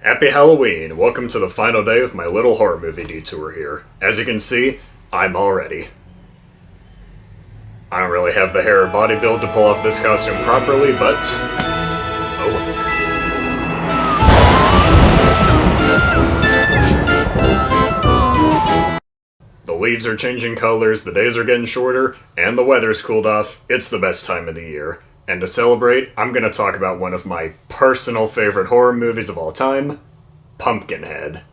Happy Halloween! Welcome to the final day of my little horror movie detour here. As you can see, I'm all ready. I don't really have the hair or body build to pull off this costume properly, but... oh well. The leaves are changing colors, the days are getting shorter, and the weather's cooled off. It's the best time of the year. And to celebrate, I'm gonna talk about one of my personal favorite horror movies of all time, Pumpkinhead.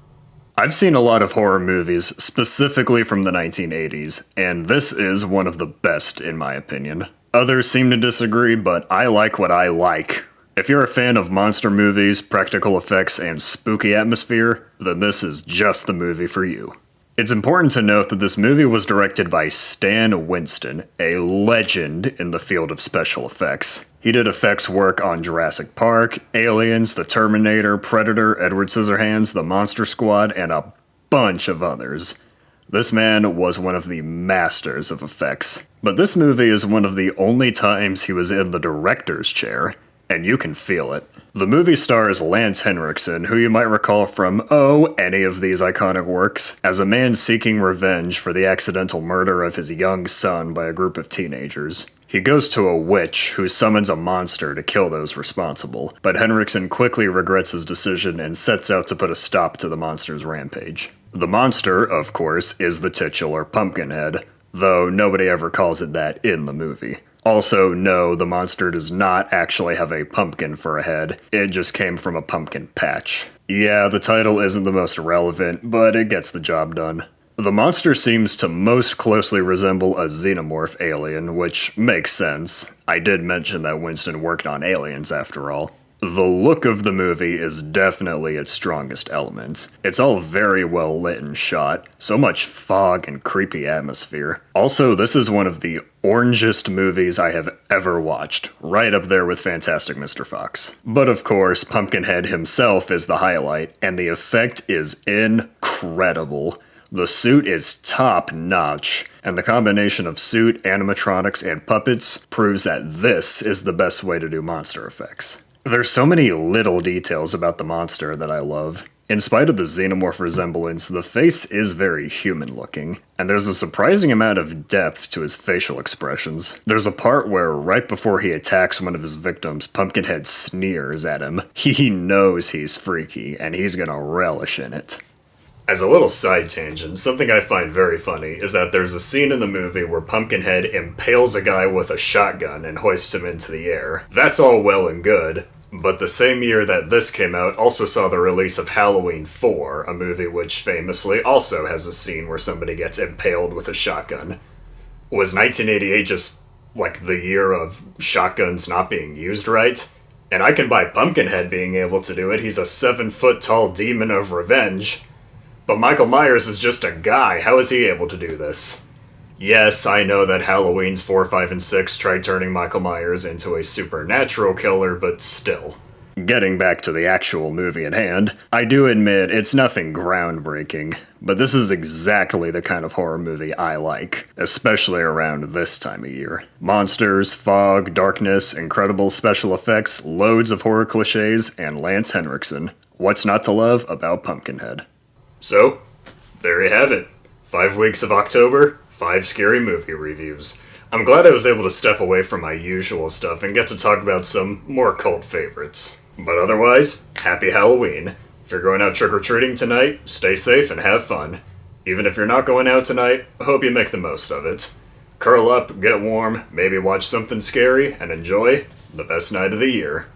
I've seen a lot of horror movies, specifically from the 1980s, and this is one of the best in my opinion. Others seem to disagree, but I like what I like. If you're a fan of monster movies, practical effects, and spooky atmosphere, then this is just the movie for you. It's important to note that this movie was directed by Stan Winston, a legend in the field of special effects. He did effects work on Jurassic Park, Aliens, The Terminator, Predator, Edward Scissorhands, The Monster Squad, and a bunch of others. This man was one of the masters of effects. But this movie is one of the only times he was in the director's chair, and you can feel it. The movie stars Lance Henriksen, who you might recall from, any of these iconic works, as a man seeking revenge for the accidental murder of his young son by a group of teenagers. He goes to a witch who summons a monster to kill those responsible, but Henriksen quickly regrets his decision and sets out to put a stop to the monster's rampage. The monster, of course, is the titular Pumpkinhead, though nobody ever calls it that in the movie. Also, no, the monster does not actually have a pumpkin for a head, it just came from a pumpkin patch. Yeah, the title isn't the most relevant, but it gets the job done. The monster seems to most closely resemble a xenomorph alien, which makes sense. I did mention that Winston worked on Aliens after all. The look of the movie is definitely its strongest element. It's all very well lit and shot, so much fog and creepy atmosphere. Also, this is one of the orangest movies I have ever watched, right up there with Fantastic Mr. Fox. But of course, Pumpkinhead himself is the highlight, and the effect is incredible. The suit is top-notch, and the combination of suit, animatronics, and puppets proves that this is the best way to do monster effects. There's so many little details about the monster that I love. In spite of the xenomorph resemblance, the face is very human-looking, and there's a surprising amount of depth to his facial expressions. There's a part where, right before he attacks one of his victims, Pumpkinhead sneers at him. He knows he's freaky, and he's gonna relish in it. As a little side tangent, something I find very funny is that there's a scene in the movie where Pumpkinhead impales a guy with a shotgun and hoists him into the air. That's all well and good, but the same year that this came out also saw the release of Halloween 4, a movie which famously also has a scene where somebody gets impaled with a shotgun. Was 1988 just, like, the year of shotguns not being used right? And I can buy Pumpkinhead being able to do it, he's a 7-foot-tall demon of revenge. But Michael Myers is just a guy, how is he able to do this? Yes, I know that Halloween's 4, 5, and 6 tried turning Michael Myers into a supernatural killer, but still. Getting back to the actual movie at hand, I do admit it's nothing groundbreaking, but this is exactly the kind of horror movie I like, especially around this time of year. Monsters, fog, darkness, incredible special effects, loads of horror cliches, and Lance Henriksen. What's not to love about Pumpkinhead? So, there you have it. 5 weeks of October, 5 scary movie reviews. I'm glad I was able to step away from my usual stuff and get to talk about some more cult favorites. But otherwise, happy Halloween. If you're going out trick-or-treating tonight, stay safe and have fun. Even if you're not going out tonight, I hope you make the most of it. Curl up, get warm, maybe watch something scary, and enjoy the best night of the year.